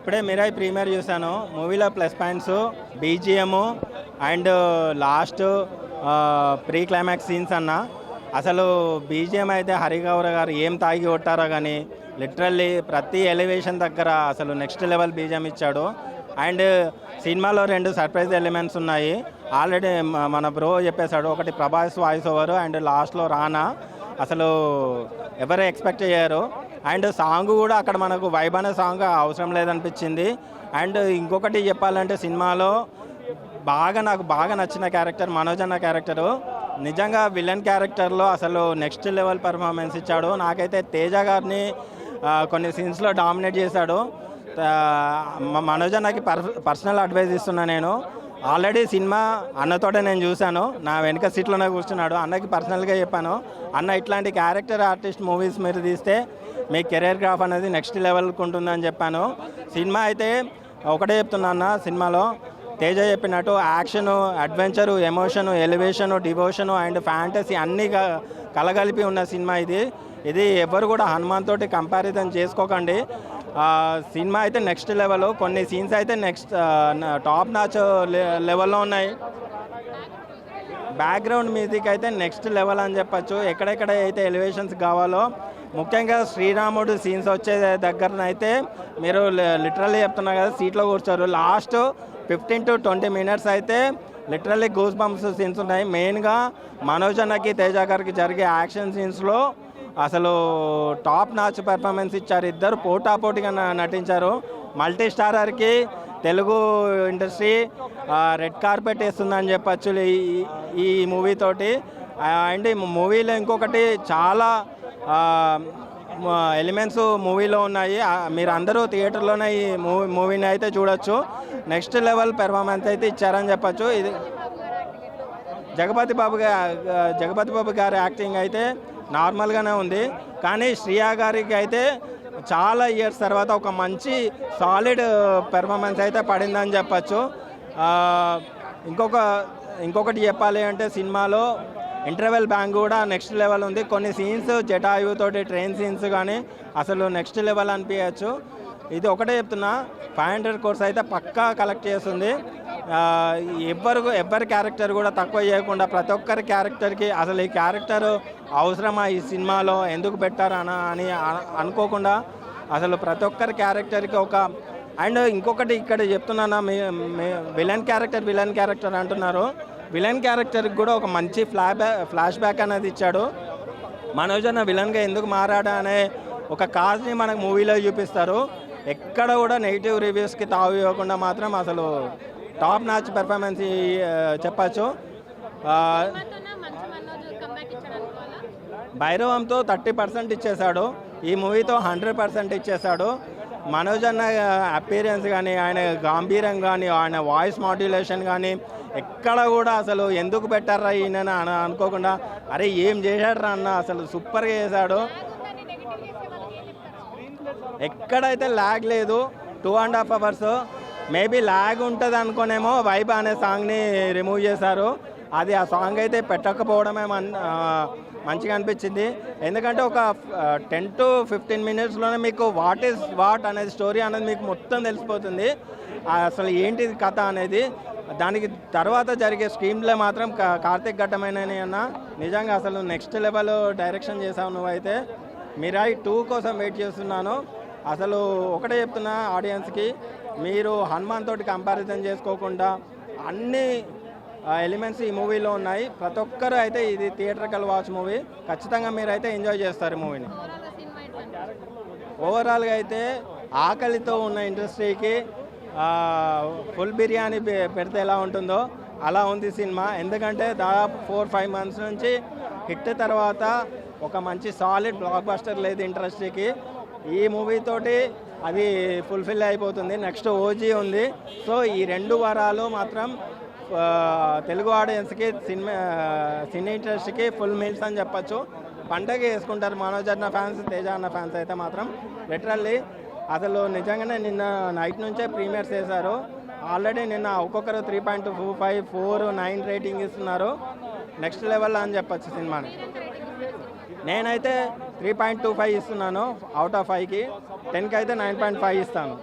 ఇప్పుడే మిరాయి ప్రీమియర్ చూశాను. మూవీలో plus points BGM and last pre climax scenes అన్న. అసలు బీజిఎం అయితే హరిగౌర గారు ఏం తాగి కొట్టారో కానీ లిటరల్లీ ప్రతి ఎలివేషన్ దగ్గర అసలు నెక్స్ట్ లెవెల్ బీజిఎం ఇచ్చాడు. అండ్ సినిమాలో 2 సర్ప్రైజ్ ఎలిమెంట్స్ ఉన్నాయి. ఆల్రెడీ మన బ్రో చెప్పేశాడు. ఒకటి ప్రభాస్ వాయిస్ ఓవర్ అండ్ లాస్ట్లో రానా. అసలు ఎవరు ఎక్స్పెక్ట్ చేయరు. అండ్ సాంగ్ కూడా అక్కడ మనకు వైబ్ అనే సాంగ్ అవసరం లేదనిపించింది. అండ్ ఇంకొకటి చెప్పాలంటే సినిమాలో నాకు బాగా నచ్చిన క్యారెక్టర్ మనోజ్ అన్న క్యారెక్టరు. నిజంగా విలన్ క్యారెక్టర్లో అసలు నెక్స్ట్ లెవెల్ పర్ఫార్మెన్స్ ఇచ్చాడు. నాకైతే తేజ గారిని కొన్ని సీన్స్లో డామినేట్ చేశాడు. మనోజ్ అన్నకి పర్సనల్ అడ్వైజ్ ఇస్తున్నా నేను. ఆల్రెడీ సినిమా అన్నతోటే నేను చూశాను. నా వెనక సీట్లోనే కూర్చున్నాడు. అన్నకి పర్సనల్గా చెప్పాను, అన్న ఇట్లాంటి క్యారెక్టర్ ఆర్టిస్ట్ మూవీస్ మీరు తీస్తే మీ కెరీర్ గ్రాఫ్ అనేది నెక్స్ట్ లెవెల్కి ఉంటుందని చెప్పాను. సినిమా అయితే ఒకటే చెప్తున్నా అన్న, సినిమాలో తేజ చెప్పినట్టు action, adventure, emotion, elevation, devotion and fantasy అన్నీ కలగలిపి ఉన్న సినిమా ఇది ఎవరు కూడా హనుమాన్ తోటి కంపారిజన్ చేసుకోకండి. సినిమా అయితే నెక్స్ట్ లెవెల్. కొన్ని సీన్స్ అయితే నెక్స్ట్ టాప్ నాచ్ లెవెల్లో ఉన్నాయి. బ్యాక్గ్రౌండ్ మ్యూజిక్ అయితే నెక్స్ట్ లెవెల్ అని చెప్పచ్చు. ఎక్కడెక్కడ అయితే ఎలివేషన్స్ కావాలో, ముఖ్యంగా శ్రీరాముడు సీన్స్ వచ్చే దగ్గరనైతే మీరు లిటరల్లీ చెప్తున్నారు కదా, సీట్లో కూర్చోరు. లాస్ట్ 15 to 20 minutes అయితే లిటరల్లీ గూస్ బంప్స్ సీన్స్ ఉన్నాయి. మెయిన్గా మనోజ్ అన్నకి తేజ గారికి జరిగే యాక్షన్ సీన్స్లో అసలు టాప్ నాచ్ పెర్ఫార్మెన్స్ ఇచ్చారు. ఇద్దరు పోటాపోటీగా నటించారు. మల్టీ స్టారర్కి తెలుగు ఇండస్ట్రీ రెడ్ కార్పెట్ వేస్తుందని చెప్పచ్చు ఈ మూవీతోటి. అండ్ ఈ మూవీలో ఇంకొకటి చాలా ఎలిమెంట్స్ మూవీలో ఉన్నాయి. మీరు అందరూ థియేటర్లోనే ఈ మూవీని అయితే చూడొచ్చు. నెక్స్ట్ లెవెల్ పెర్ఫార్మెన్స్ అయితే ఇచ్చారని చెప్పచ్చు. ఇది జగపతి బాబు గారి యాక్టింగ్ అయితే నార్మల్గానే ఉంది. కానీ శ్రియా గారికి అయితే చాలా ఇయర్స్ తర్వాత ఒక మంచి సాలిడ్ పెర్ఫార్మెన్స్ అయితే పడిందని చెప్పచ్చు. ఇంకొకటి చెప్పాలి అంటే సినిమాలో ఇంటర్వెల్ బ్యాంగ్ కూడా నెక్స్ట్ లెవెల్ ఉంది. కొన్ని సీన్స్ జటాయుతోటి ట్రైన్ సీన్స్ కానీ అసలు నెక్స్ట్ లెవెల్ అనిపించచ్చు. ఇది ఒకటే చెప్తున్నా, 500 crores అయితే పక్కా కలెక్ట్ చేస్తుంది. ఎవరి క్యారెక్టర్ కూడా తక్కువ చేయకుండా ప్రతి ఒక్కరి క్యారెక్టర్కి అసలు ఈ క్యారెక్టర్ అవసరమా ఈ సినిమాలో ఎందుకు పెట్టారు అని అనుకోకుండా అసలు ప్రతి ఒక్కరి క్యారెక్టర్కి ఒక. అండ్ ఇంకొకటి ఇక్కడ చెప్తున్నాను, విలన్ క్యారెక్టర్ అంటున్నారు. విలన్ క్యారెక్టర్కి కూడా ఒక మంచి ఫ్లాష్ బ్యాక్ అనేది ఇచ్చాడు. మనోజ్ అన్న విలన్గా ఎందుకు మారాడా అనే ఒక కాజ్ని మనకు మూవీలో చూపిస్తారు. ఎక్కడ కూడా నెగిటివ్ రివ్యూస్కి తావు ఇవ్వకుండా మాత్రం అసలు టాప్ నాచ్ పెర్ఫార్మెన్స్ చెప్పచ్చు. భైరవంతో 30% ఇచ్చేశాడు. ఈ మూవీతో 100% ఇచ్చేశాడు. మనోజ్ అన్న అపీరియన్స్ కానీ, ఆయన గాంభీర్యం కానీ, ఆయన వాయిస్ మాడ్యులేషన్ కానీ ఎక్కడ కూడా అసలు ఎందుకు పెట్టారా ఈయన అనుకోకుండా అరే ఏం చేశాడ్రా అన్న, అసలు సూపర్గా చేశాడు. ఎక్కడైతే ల్యాగ్ లేదు. 2.5 hours మేబీ ల్యాగ్ ఉంటుంది అనుకోనేమో వైబ్ అనే సాంగ్ని రిమూవ్ చేశారు. అది ఆ సాంగ్ అయితే పెట్టకపోవడమే మంచిగా అనిపించింది. ఎందుకంటే ఒక 10 to 15 minutesలోనే మీకు వాట్ అనేది స్టోరీ అనేది మీకు మొత్తం తెలిసిపోతుంది. అసలు ఏంటి కథ అనేది. దానికి తర్వాత జరిగే స్క్రీన్లో మాత్రం కార్తిక్ ఘట్టమైనని అన్న నిజంగా అసలు నెక్స్ట్ లెవెల్ డైరెక్షన్ చేసావు నువ్వైతే. మిరాయి 2 కోసం వెయిట్ చేస్తున్నాను. అసలు ఒకటే చెప్తున్నా ఆడియన్స్కి, మీరు హనుమాన్ తోటి కంపారిజన్ చేసుకోకుండా అన్ని ఎలిమెంట్స్ ఈ మూవీలో ఉన్నాయి. ప్రతి ఒక్కరు అయితే ఇది థియేటర్కల్ వాచ్ మూవీ. ఖచ్చితంగా మీరైతే ఎంజాయ్ చేస్తారు మూవీని. ఓవరాల్గా అయితే ఆకలితో ఉన్న ఇండస్ట్రీకి ఫుల్ బిర్యానీ పెడితే ఎలా ఉంటుందో అలా ఉంది సినిమా. ఎందుకంటే దాదాపు 4-5 months నుంచి హిట్ తర్వాత ఒక మంచి సాలిడ్ బ్లాక్ బస్టర్ లేదు ఇండస్ట్రీకి. ఈ మూవీతోటి అది ఫుల్ఫిల్ అయిపోతుంది. నెక్స్ట్ ఓజీ ఉంది. సో ఈ 2 వారాలు మాత్రం తెలుగు ఆడియన్స్కి సినీ ఇండస్ట్రీకి ఫుల్ మీల్స్ అని చెప్పచ్చు. పండగ వేసుకుంటారు మనోజ్ అన్న ఫ్యాన్స్, తేజ అన్న ఫ్యాన్స్ అయితే మాత్రం లిటరల్లీ అసలు నిజంగానే నిన్న నైట్ నుంచే ప్రీమియర్స్ చేశారు. ఆల్రెడీ నిన్న ఒక్కొక్కరు 3.25, 4, 9 రేటింగ్ ఇస్తున్నారు. నెక్స్ట్ లెవెల్ అని చెప్పచ్చు సినిమాని. నేనైతే 3.25 ఇస్తున్నాను అవుట్ ఆఫ్ 5కి. 10కి అయితే 9.5 ఇస్తాను.